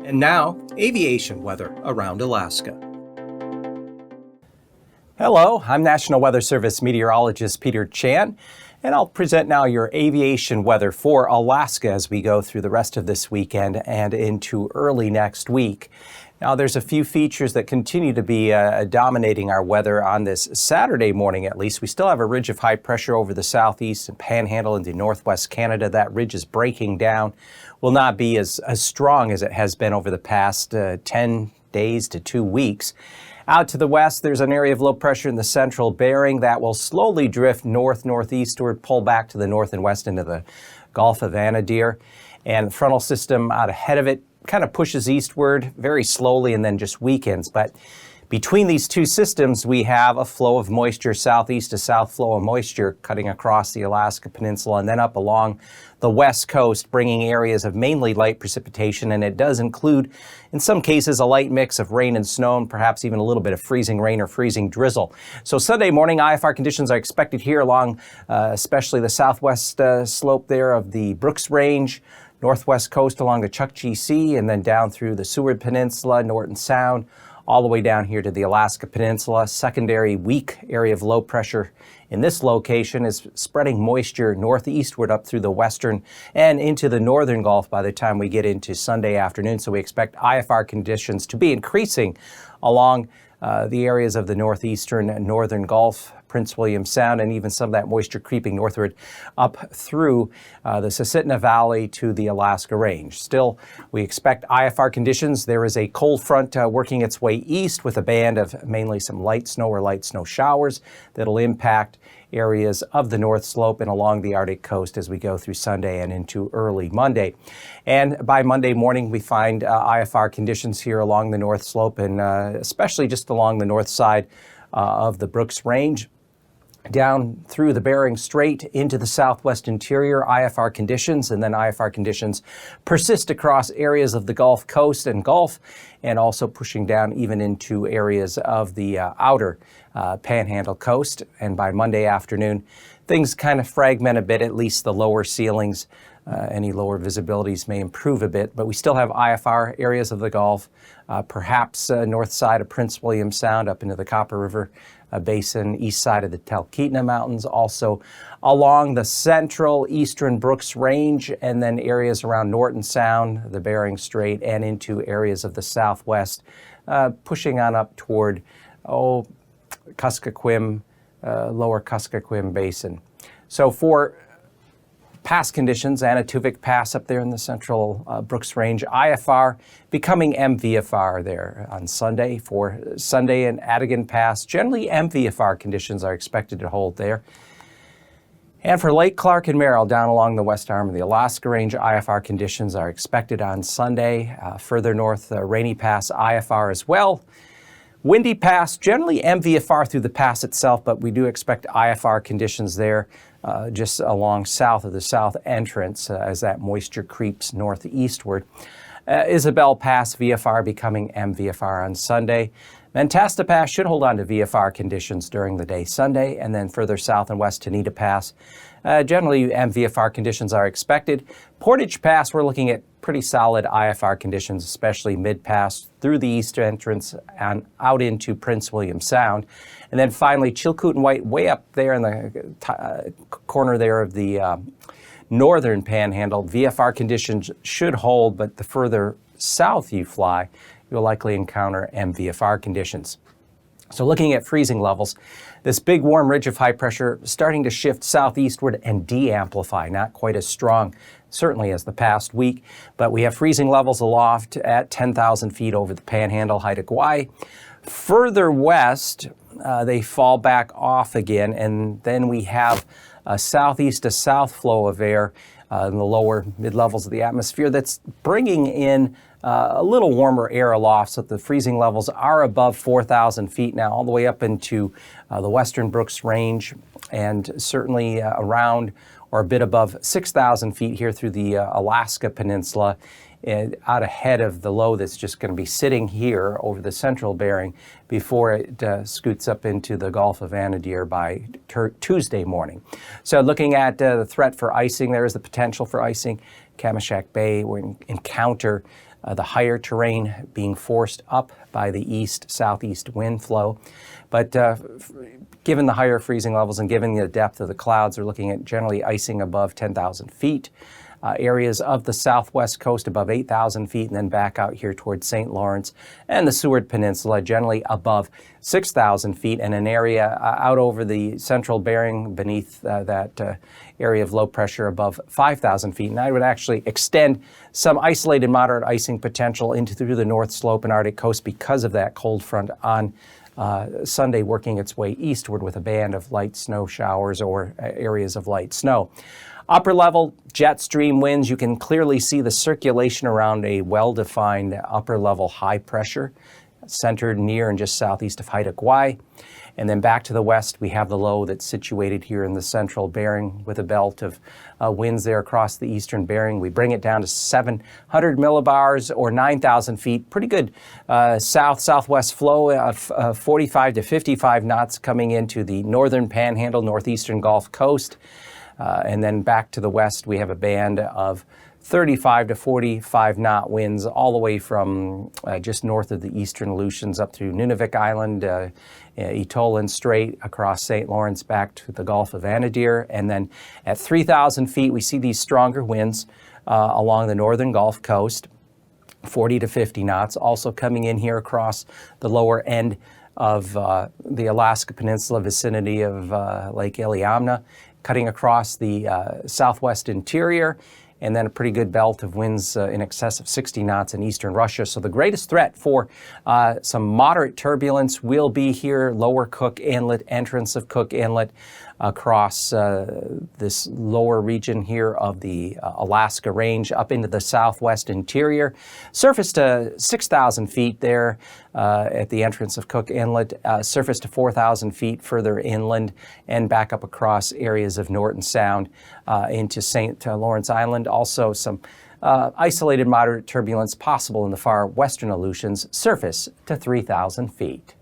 And now, aviation weather around Alaska. Hello, I'm National Weather Service meteorologist Peter Chan, and I'll present now your aviation weather for Alaska as we go through the rest of this weekend and into early next week. Now, there's a few features that continue to be dominating our weather on this Saturday morning, at least. We still have a ridge of high pressure over the southeast and panhandle into northwest Canada. That ridge is breaking down. Will not be as strong as it has been over the past 10 days to 2 weeks. Out to the west, there's an area of low pressure in the central Bering that will slowly drift north-northeastward, pull back to the north and west into the Gulf of Anadyr. And the frontal system out ahead of it kind of pushes eastward very slowly and then just weakens. But between these two systems, we have a flow of moisture, southeast to south flow of moisture cutting across the Alaska Peninsula and then up along the west coast, bringing areas of mainly light precipitation. And it does include, in some cases, a light mix of rain and snow, and perhaps even a little bit of freezing rain or freezing drizzle. So Sunday morning, IFR conditions are expected here along especially the southwest slope there of the Brooks Range, northwest coast along the Chukchi Sea, and then down through the Seward Peninsula, Norton Sound, all the way down here to the Alaska Peninsula. Secondary weak area of low pressure in this location is spreading moisture northeastward up through the western and into the northern Gulf by the time we get into Sunday afternoon. So we expect IFR conditions to be increasing along the areas of the northeastern and northern Gulf, Prince William Sound, and even some of that moisture creeping northward up through the Susitna Valley to the Alaska Range. Still, we expect IFR conditions. There is a cold front working its way east with a band of mainly some light snow or light snow showers that'll impact areas of the North Slope and along the Arctic coast as we go through Sunday and into early Monday. And by Monday morning, we find IFR conditions here along the North Slope and especially just along the north side of the Brooks Range, down through the Bering Strait into the southwest interior, IFR conditions, and then IFR conditions persist across areas of the Gulf Coast and Gulf, and also pushing down even into areas of the outer Panhandle coast. And by Monday afternoon, things kind of fragment a bit, at least the lower ceilings. Any lower visibilities may improve a bit, but we still have IFR areas of the Gulf, perhaps north side of Prince William Sound up into the Copper River Basin, east side of the Talkeetna Mountains, also along the central eastern Brooks Range, and then areas around Norton Sound, the Bering Strait, and into areas of the southwest, pushing on up toward, Kuskokwim, lower Kuskokwim Basin. So for past conditions, Anaktuvik Pass up there in the central Brooks Range, IFR becoming MVFR there on Sunday. For Sunday and Adigan Pass, generally MVFR conditions are expected to hold there. And for Lake Clark and Merrill down along the west arm of the Alaska Range, IFR conditions are expected on Sunday. Further north, Rainy Pass, IFR as well. Windy Pass, generally MVFR through the pass itself, but we do expect IFR conditions there just along south of the south entrance as that moisture creeps northeastward. Isabel Pass, VFR becoming MVFR on Sunday. Mentasta Pass should hold on to VFR conditions during the day Sunday, and then further south and west, Tanita Pass. Generally, MVFR conditions are expected. Portage Pass, we're looking at pretty solid IFR conditions, especially mid-pass through the east entrance and out into Prince William Sound. And then finally, Chilkoot and White, way up there in the corner there of the northern panhandle. VFR conditions should hold, but the further south you fly, you'll likely encounter MVFR conditions. So looking at freezing levels, this big warm ridge of high pressure starting to shift southeastward and de-amplify, not quite as strong certainly as the past week, but we have freezing levels aloft at 10,000 feet over the Panhandle, Haida Gwaii. Further west, they fall back off again, and then we have a southeast to south flow of air in the lower mid-levels of the atmosphere that's bringing in a little warmer air aloft, so that the freezing levels are above 4,000 feet now, all the way up into the western Brooks Range, and certainly around or a bit above 6,000 feet here through the Alaska Peninsula, and out ahead of the low that's just going to be sitting here over the central Bering before it scoots up into the Gulf of Anadyr by Tuesday morning. So looking at the threat for icing, there is the potential for icing Kamishak Bay, we encounter the higher terrain being forced up by the east-southeast wind flow. But given the higher freezing levels and given the depth of the clouds, we're looking at generally icing above 10,000 feet. Areas of the southwest coast above 8,000 feet, and then back out here towards St. Lawrence and the Seward Peninsula generally above 6,000 feet, and an area out over the central Bering beneath that area of low pressure above 5,000 feet. And I would actually extend some isolated moderate icing potential through the North Slope and Arctic coast because of that cold front on Sunday, working its way eastward with a band of light snow showers or areas of light snow. Upper level jet stream winds, you can clearly see the circulation around a well-defined upper level high pressure centered near and just southeast of Haida Gwaii. And then back to the west, we have the low that's situated here in the central Bering with a belt of winds there across the eastern Bering. We bring it down to 700 millibars or 9,000 feet. Pretty good south-southwest flow of 45 to 55 knots coming into the northern panhandle, northeastern Gulf Coast. And then back to the west, we have a band of 35 to 45 knot winds all the way from just north of the eastern Aleutians up through Nunavik Island, Etolan Strait, across St. Lawrence back to the Gulf of Anadyr. And then at 3,000 feet, we see these stronger winds along the northern Gulf Coast, 40 to 50 knots, also coming in here across the lower end of the Alaska Peninsula vicinity of Lake Iliamna, cutting across the southwest interior, and then a pretty good belt of winds in excess of 60 knots in eastern Russia. So the greatest threat for some moderate turbulence will be here, lower Cook Inlet, entrance of Cook Inlet, across this lower region here of the Alaska Range up into the southwest interior. Surface to 6,000 feet there at the entrance of Cook Inlet, surface to 4,000 feet further inland, and back up across areas of Norton Sound into St. Lawrence Island. Also some isolated moderate turbulence possible in the far western Aleutians, surface to 3,000 feet.